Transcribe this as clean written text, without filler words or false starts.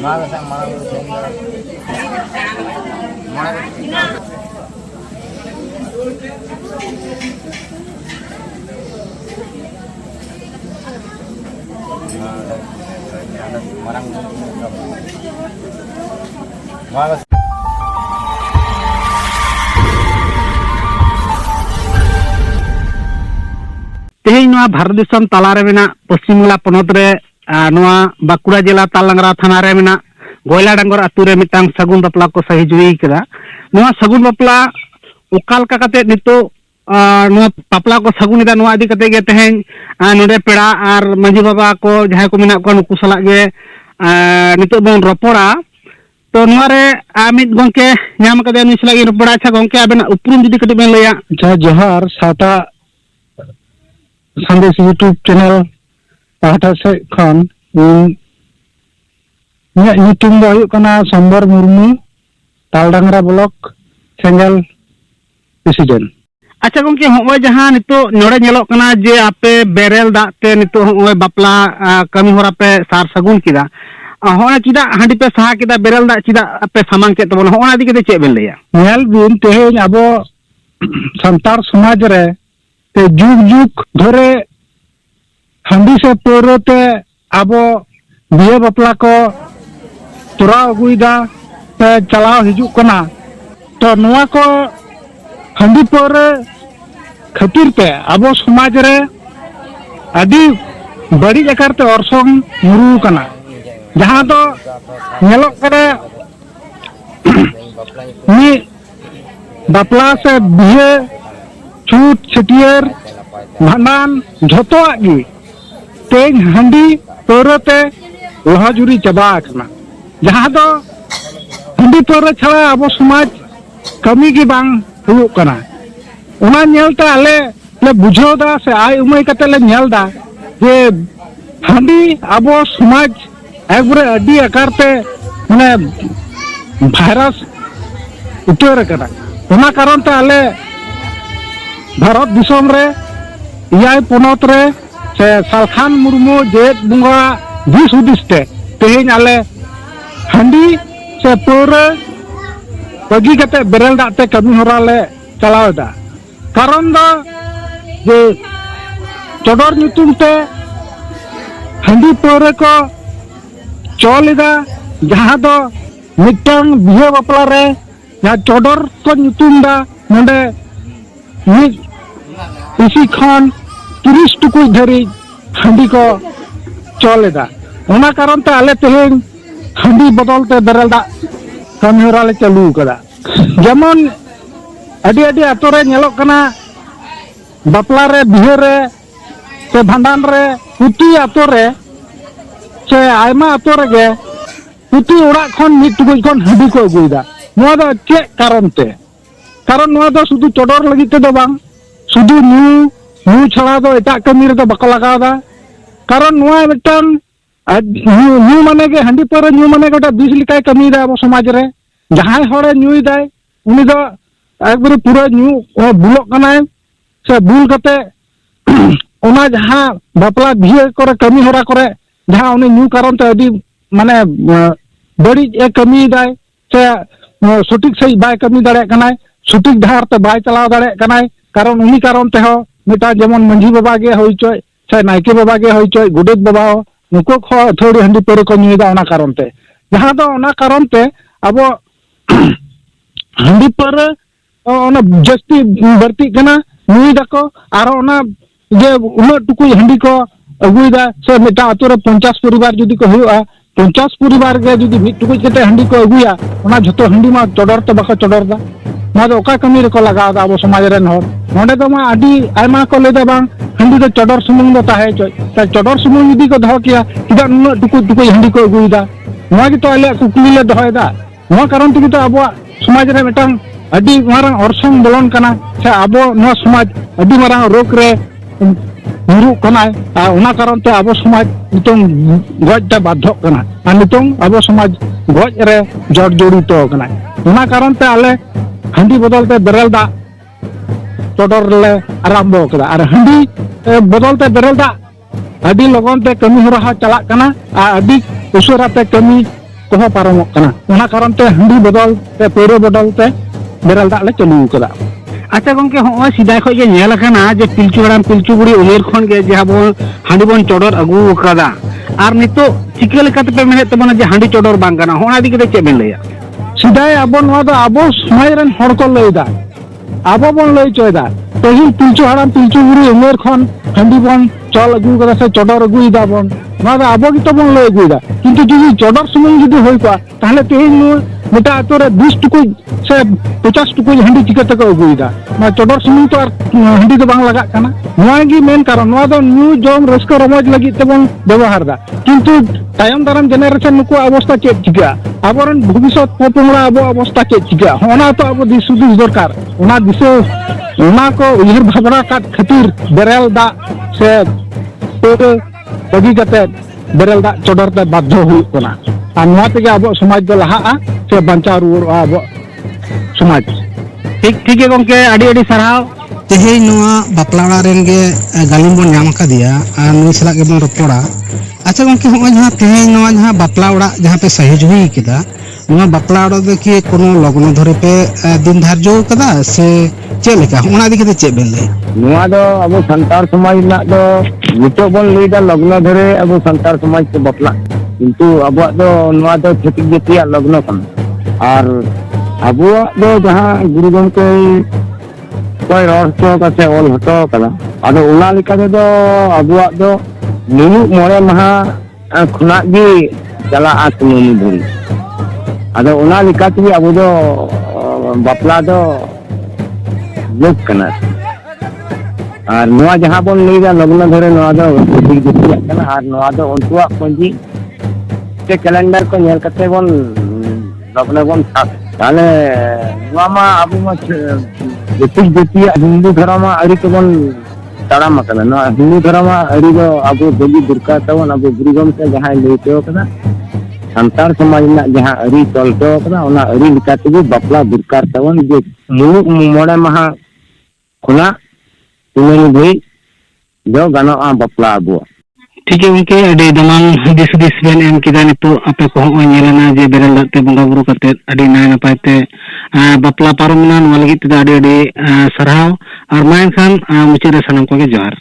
तेहें भारत देशम तालारे मेना पश्चिम बंगाल पोनोत रे बाकुड़ा जिला तालंगरा थाना रे मेना गोयला डांगर आतु रे मिटांग सगुन बापला को सही जुई कदा सगुन बापला ओकाल का कते नितो बापला को सगुन इदा इदी कते गे तेहें नोडे पेड़ा आर मंजी बाबा को जहां को मेना को नुकु सला गे नितो बोन रोपड़ा तो रे मिद गंके नाम कदे नुई सला गे रोपड़ा अच्छा गंके आबेना उपरुम जुदी कते बेन लया अच्छा जोहार साता संदेश यूट्यूब चैनल पाहटा से खन ᱧᱩᱛᱩᱢ ᱫᱚ ᱦᱩᱭᱩᱜ ᱠᱟᱱᱟ ᱥᱚᱢᱵᱚᱨ ᱢᱩᱨᱢᱩ ᱛᱟᱞᱰᱟᱝᱨᱟ ᱵᱞᱚᱠ ᱥᱮᱸᱜᱮᱞ प्रेसिडेंट। अच्छा गंके होय जहां नितो नोड़े नेलोक कना जे आपे बेरेल दाग ते नितो होय बापला कमी होरा पे सार सगुन किदा होना चिदा हांडी पे सहा किदा बेरेल दाग चिदा आपे सामान के तबन होना दि केते चे बेन लया नेल बिन तेहेन आबो संतार समाज रे ते जुग जुग धरे हांडी से पोरोते आबो बिहे बापला को तुरा अगुइदा ते चलाव हिजुक कना तो नोआ को हांडी पोरे खातिर ते आबो समाज रे आदि बड़ी आकार ते ऑर्सोंग मुरु कना जहां दो नेलोक करे नि बापला से बिहे छूट छटियर भांडान झोतो आगी तेज हांडी पोरते लहाजुरी चबा कना जहां दो हांडी पोरे छाड़ा आबो समाज कमी की बांग हुयुक कना उना नेलते आले ले बुझावदा से आय उमय कते ले नेलदा जे हांडी आबो समाज एकबारे अडी आकारते माने भाइरस उतर कना उना कारण ते आले भारत दिसोम रे इयाय पोनोत रे से सालखान मुर्मू जेत बुंगा दिस हुदिसते तेहेन आले हांडी से पोरे बगी कते बेरेल दाते कमी होरा ले चलावदा कारण दो जे चोडोर ᱧᱩᱛᱩᱢ ते हांडी पोरे को चोलेदा जहां दो मिटन बिहे बापला रे या चोडोर को ᱧᱩᱛᱩᱢ दा नोंडे मिट इसी खान 30 टुकुई धरी हांडी को चोलेदा ओना कारण ते आले तेहेन हांडी बदल ते बेरेल दा कमी होरा ले चालू कदा जेमन अडी अडी आतो रे नेलोक कना बापला रे बिहे रे से भांडान रे पुती आतो रे से आयमा आतो रे गे पुती ओड़ा खन मिट टुकुई खन हांडी को अगुइदा नोआ दो चे कारण ते कारण नोआ दो शुधु चोडोर लगी ते दो बांग शुधु न्यू छड़ा दो एटा कमी रे दो बको लगावदा कारण नोआ मिटन न्यू माने के हांडी पर न्यू माने गोटा बीस लिकाय कमी दा अब समाज रे जहां हरे न्यूई दाय उनी दो एकबारे पूरा न्यू बुलोक कनाय से बुल कते ओना जहां बापला बिहे करे कमी होरा करे जहां उनी न्यू कारण ते अडी माने बड़ी ए कमी दाय से सटीक सही बाय कमी दाड़े कनाय सटीक धार ते बाय चलाव दाड़े कनाय कारण उनी कारण ते हो मिटा जेमन मंझी बाबा गे होई चोय से नायके बाबा गे होई चोय गुडेत बाबा नुको खो थोड़ी हांडी पर को न्यूदा ओना कारण ते जहां दो ओना कारण ते अब हांडी पर ओना जस्ती बर्ती कना नुई दाको आरो ओना जे उना टुकुई हांडी को अगुइदा से मिटा आतो रे 50 परिवार जुदी को हुआ 50 परिवार के जुदी मिट टुकुई कते हांडी को अगुया ओना झतो हांडी मा चोडोर ते बाको चोडोर दा मा दो ओका कमी रे को लगाव दा अब समाज रे नहर नोडे दो मा आडी आयमा को लेदा बांग हांडी दो चोडोर सुमुंग दो ताहे चोय ता चोडोर सुमुंग जुदी को दहो किया किदा नुना टुकुई हांडी को अगुइदा नोआ गे तो आले कुकली ले दहोयदा नोआ कारण ते तो अब समाज रे मिटांग अडी मारांग ऑर्सोंग बोलन कना से अब नोआ समाज अडी मारांग रोक रे नुरु कनाय ओना कारण ते अब समाज नितों गज ते बाध्य कना आ नितों अब समाज गज रे जड़ जड़ित कनाय ओना कारण ते आले हांडी बदल ते बेरेल दा चोडोर ले आरंभ कदा आर हांडी बदल ते बेरेल दा अडी लगन ते कमी होरा चला कना आ अडी उसुरा ते कमी ᱠᱚᱦᱚᱸ ᱯᱟᱨᱚᱢᱚᱜ ᱠᱟᱱᱟ ᱚᱱᱟ ᱠᱟᱨᱚᱱ ᱛᱮ ᱦᱟᱺᱰᱤ ᱵᱚᱫᱚᱞ ᱛᱮ ᱯᱟᱹᱣᱨᱟᱹ ᱵᱚᱫᱚᱞ ᱛᱮ ᱵᱮᱨᱮᱞ ᱫᱟᱜ ᱞᱮ ᱪᱟᱹᱞᱩ ᱟᱠᱟᱫᱟ ᱟᱪᱪᱷᱟ ᱜᱚᱝᱠᱮ ᱦᱚᱸᱜᱼᱚᱭ ᱥᱮᱫᱟᱭ ᱠᱷᱚᱱ ᱜᱮ ᱧᱮᱞ ᱟᱠᱟᱱᱟ ᱡᱮ ᱯᱤᱞᱪᱩ ᱦᱟᱲᱟᱢ ᱯᱤᱞᱪᱩ ᱵᱩᱲᱦᱤ ᱩᱢᱮᱨ ᱠᱷᱚᱱ ᱜᱮ ᱡᱟᱦᱟᱸ ᱵᱚᱱ ᱦᱟᱺᱰᱤ ᱵᱚᱱ ᱪᱚᱰᱚᱨ ᱟᱹᱜᱩ ᱟᱠᱟᱫᱟ ᱟᱨ ᱱᱤᱛᱚᱜ ᱪᱤᱠᱟᱹ ᱞᱮᱠᱟᱛᱮᱯᱮ ᱢᱮᱱᱮᱫ ᱛᱟᱵᱚᱱᱟ ᱡᱮ ᱦᱟᱺᱰᱤ ᱪᱚᱰᱚᱨ ᱵᱟᱝ ᱜᱟᱱᱚᱜᱼᱟ ᱚᱱᱟ ᱤᱫᱤ ᱠᱟᱛᱮ ᱪᱮᱫ ᱵᱮᱱ ᱞᱟᱹᱭᱟ? ᱥᱮᱫᱟᱭ ᱟᱵᱚ ᱱᱚᱣᱟ ᱫᱚ ᱟᱵᱚ ᱥᱚᱢᱟᱡᱽ ᱨᱮᱱ ᱦᱚᱲ ᱠᱚ ᱞᱟᱹᱭᱫᱟ ᱟᱵᱚ ᱵᱚᱱ ᱞᱟᱹᱭ ᱦᱚᱪᱚᱭᱮᱫᱟ ᱯᱟᱹᱦᱤᱞ ᱯᱤᱞᱪᱩ ᱦᱟᱲᱟᱢ ᱯᱤᱞᱪᱩ ᱵᱩᱲᱦᱤ ᱩᱢᱮᱨ ᱠᱷᱚᱱ ᱦᱟᱺᱰᱤ ᱵᱚᱱ ᱪᱚᱞ ᱟᱹᱜᱩ ᱠᱟᱫᱟ ᱥᱮ ᱪᱚᱰᱚᱨ ᱟᱹᱜᱩᱭᱮᱫᱟ ᱵᱚন ᱱᱚᱣᱟ ᱫᱚ ᱟᱵᱚ ᱜᱮᱛᱚ ᱵᱚᱱ ᱞᱟᱹᱭ ᱟᱹᱜᱩᱭᱮᱫᱟ ᱠᱤᱱᱛᱩ ᱡᱩᱫᱤ ᱪᱚᱰᱚᱨ ᱥᱩᱢᱩᱝ ᱡᱩᱫᱤ ᱦᱩᱭ ᱠᱚᱜᱼᱟ ᱛᱟᱦᱞᱮ ᱛᱮᱦᱮᱧ ᱱᱚᱣᱟ ᱢᱤᱫᱴᱟᱝ ᱟᱛᱳ ᱨᱮ 20 ᱴᱩᱠᱩᱡ ᱥᱮ 50 ᱴᱩᱠᱩᱡ ᱦᱟᱺᱰᱤ ᱪᱤᱠᱟᱹᱛᱮᱠᱚ ᱟᱹᱜᱩᱭᱮᱫᱟ ᱱᱚᱣᱟ ᱪᱚᱰᱚᱨ ᱥᱩᱢᱩᱝ ᱛᱚ ᱟᱨ ᱦᱟᱺᱰᱤ ᱫᱚ ᱵᱟᱝ ᱞᱟᱜᱟᱜ ᱠᱟᱱᱟ ᱱᱚᱣᱟ ᱜᱮ ᱢᱮᱱ ᱠᱟᱨᱚᱱ ᱱᱚᱣᱟ ᱫᱚ ᱧᱩ ᱡᱚᱢ ᱨᱟᱹᱥᱠᱟᱹ ᱨᱚᱢᱚᱡ ᱞᱟᱹᱜᱤᱫ ᱛᱮᱵᱚᱱ ᱵᱮᱵᱚᱦᱟᱨ ᱮᱫᱟ ᱠᱤᱱᱛᱩ ᱛᱟᱭᱚᱢ ᱫᱟᱨᱟᱢ ᱡᱮᱱᱟᱨᱮᱥᱚᱱ ᱱᱩᱠᱩᱣᱟᱜ ᱚᱵᱚᱥᱛᱟ ᱪᱮᱫ ᱪᱤᱠᱟᱹᱜᱼᱟ ᱟᱵᱚᱨᱮᱱ ᱵᱷᱚᱵᱤᱥᱥᱚᱛ ᱯᱚᱯᱚᱝᱲᱟ ᱟᱵᱚᱣᱟᱜ ᱚᱵᱚᱥᱛᱟ ᱪᱮᱫ ᱪᱤᱠᱟᱹᱜᱼᱟ ᱚᱱᱟ ᱛᱚ ᱟᱵᱚ ᱫᱤᱥ ᱦᱩᱫᱤᱥ ᱫᱚᱨᱠᱟর ᱚᱱᱟ ᱫᱤᱥᱟᱹ ᱚᱱᱟ ᱠᱚ ᱩᱭᱦᱟᱹᱨ ᱵᱷᱟᱵᱽᱱᱟ ᱠᱟᱫ ᱠᱷᱟᱹᱛᱤᱨ ᱵᱮᱨᱮᱞ ᱫᱟᱜ ᱥᱮ ᱯᱟᱹᱣᱨᱟᱹ ᱵᱟᱹᱜᱤ ᱠᱟᱛᱮᱫ ᱵᱮᱨᱮᱞ ᱫᱟᱜ ᱪᱚᱰᱚᱨ ᱛᱮ ᱵᱟᱫᱽᱫᱷᱚ ᱦᱩᱭᱩᱜ ᱠᱟᱱᱟ ᱟᱨ ᱱᱚᱣᱟ ᱛᱮᱜᱮ ᱟᱵᱚᱣᱟᱜ ᱥᱚᱢᱟᱡᱽ ᱫᱚ ᱞᱟᱦᱟᱜᱼᱟ ᱥᱮ ᱵᱟᱧᱪᱟᱣ ᱨᱩᱣᱟᱹᱲᱚᱜᱼᱟ ᱟᱵᱚᱣᱟᱜ ᱥᱚᱢᱟᱡᱽ ᱴᱷᱤᱠ ᱜᱮ ᱜᱚᱝᱠᱮ ᱟᱹᱰᱤ ᱟᱹᱰᱤ ᱥᱟᱨᱦᱟᱣ ᱛᱮᱦᱮᱧ ᱱᱚᱣᱟ ᱵᱟᱯᱞᱟ ᱚᱲᱟᱜ ᱨᱮᱱ ᱜᱮ ᱜᱟᱹᱞᱤᱢ ᱵᱚᱱ ᱧᱟᱢ ᱟᱠᱟᱫᱮᱭᱟ ᱟᱨ ᱱᱩᱭ ᱥᱟᱞᱟᱜ ᱜᱮᱵᱚᱱ ᱨᱚᱯᱚᱲᱟ ᱟᱪᱪᱷᱟ ᱜᱚᱝᱠᱮ ᱦᱚᱸᱜᱼᱚᱭ ᱡᱟᱦᱟᱸ ᱛᱮᱦᱮᱧ ᱱᱚᱣᱟ ᱡᱟᱦᱟᱸ ᱵᱟᱯᱞᱟ ᱚᱲᱟᱜ ᱡᱟᱦᱟᱸ ᱯᱮ ᱥᱟᱹᱦᱤᱡ ᱦᱩᱭ ᱠᱮᱫᱟ ᱱᱚᱣᱟ ᱵᱟᱯᱞᱟ ᱚᱲᱟᱜ ᱫᱚ ᱠᱤ কোনো লগ্ন ধরে পে দিন ধার্য ᱠᱟᱫᱟ ᱥᱮ ᱪᱮᱫ ᱞᱮᱠᱟ ᱚᱱᱟ ᱤᱫᱤ ᱠᱟᱛᱮ ᱪᱮᱫ ᱵᱮᱱ ᱞᱟᱹᱭᱟ? ᱱᱚᱣᱟ ᱫᱚ ᱟᱵᱚ ᱥᱟᱱᱛᱟᱲ ᱥᱚᱢᱟᱡᱽ ᱨᱮᱱᱟᱜ ᱫᱚ ᱱᱤᱛᱚᱜ ᱵᱚᱱ ᱞᱟᱹᱭᱫᱟ ᱞᱚᱜᱱᱚ ᱫᱷᱚᱨᱮ ᱟᱵᱚ ᱥᱟᱱᱛᱟᱲ ᱥᱚᱢᱟᱡᱽ ᱠᱚ ᱵᱟᱯᱞᱟᱜ ᱠᱤᱱᱛᱩ ᱟᱵᱚᱣᱟᱜ ᱫᱚ ᱱᱚᱣᱟ ᱫᱚ ᱪᱷᱟᱹᱛᱤᱠ ᱡᱟᱹᱛᱤᱭᱟᱜ ᱞᱚᱜᱱᱚ ᱠᱟᱱᱟ ᱟᱨ ᱟᱵᱚᱣᱟᱜ ᱫᱚ ᱡᱟᱦᱟᱸ ᱜᱩᱨᱩ ᱜᱚᱢᱠᱮ ᱠᱚᱭ ᱨᱚᱲ ᱦᱚᱴᱚ ᱠᱟᱛᱮ ᱚᱞ ᱦᱚᱴᱚ ᱠᱟᱫᱟ ᱟᱫᱚ ᱚᱱᱟ ᱞᱮᱠᱟ ᱛᱮᱫᱚ ᱟᱵᱚᱣᱟᱜ ᱫᱚ ᱢᱩᱞᱩᱜ 9 ᱢᱟᱦᱟ ᱠᱷᱚᱱᱟᱜ ᱜᱮ ᱪᱟᱞᱟᱜᱼᱟ ᱠᱩᱱᱟᱹᱢᱤ ᱫᱷᱟᱹᱨᱤᱡ ᱟᱫᱚ ᱚᱱᱟ ᱞᱮᱠᱟ ᱛᱮᱜᱮ ᱟᱵᱚ ᱫᱚ ᱵᱟᱯᱞᱟ ᱫᱚ ᱞᱳᱠ ᱠᱟᱱᱟ আর নোয়া যাহা বন লইদা লগ্ন ধরে নোয়া দো ঠিক দিছিয়াক কানা আর নোয়া দো উনকুয়াক পঞ্জি তে ক্যালেন্ডার কো নেল কাতে বন লগ্ন বন সাব তাহলে নোয়া মা আবু মা ঠিক দিছিয়া হিন্দু ধর্ম আড়ি তো বন তাড়াম কানা নোয়া হিন্দু ধর্ম আড়ি দো আবু বগি দুর্কা তাবন আবু গুরুগম তে যাহা লইতো কানা সান্তার সমাজ না যাহা আড়ি চলতো কানা ওনা আড়ি লিকাতে বাপলা দুর্কার তাবন যে মুলুক 9 মাহা খোলা ᱛᱩᱢᱟᱹᱞ ᱵᱷᱟᱹᱭ ᱫᱚ ᱜᱟᱱᱚᱜᱼᱟ ᱵᱟᱯᱞᱟ ᱟᱵᱚᱣᱟᱜ ᱴᱷᱤᱠ ᱜᱮ ᱜᱚᱝᱠᱮ ᱟᱹᱰᱤ ᱫᱟᱢᱟᱱ ᱫᱤᱥ ᱦᱩᱫᱤᱥ ᱵᱮᱱ ᱮᱢ ᱠᱮᱫᱟ ᱱᱤᱛᱚᱜ ᱟᱯᱮ ᱠᱚ ᱦᱚᱸᱜᱼᱚᱭ ᱧᱮᱞᱮᱱᱟ ᱡᱮ ᱵᱮᱨᱮᱞ ᱫᱟᱜ ᱛᱮ ᱵᱚᱸᱜᱟ ᱵᱩᱨᱩ ᱠᱟᱛᱮᱫ ᱟᱹᱰᱤ ᱱᱟᱭ ᱱᱟᱯᱟᱭ ᱛᱮ ᱵᱟᱯᱞᱟ ᱯᱟᱨᱚᱢᱮᱱᱟ ᱱᱚᱣᱟ ᱞᱟᱹᱜᱤᱫ ᱛᱮᱫᱚ ᱟᱹᱰᱤ ᱟᱹᱰᱤ ᱥᱟᱨᱦᱟᱣ ᱟᱨ ᱢᱟ ᱮᱱᱠᱷᱟᱱ ᱢᱩᱪᱟᱹᱫ ᱨᱮ ᱥᱟᱱᱟᱢ ᱠᱚᱜᱮ ᱡᱚᱦᱟᱨ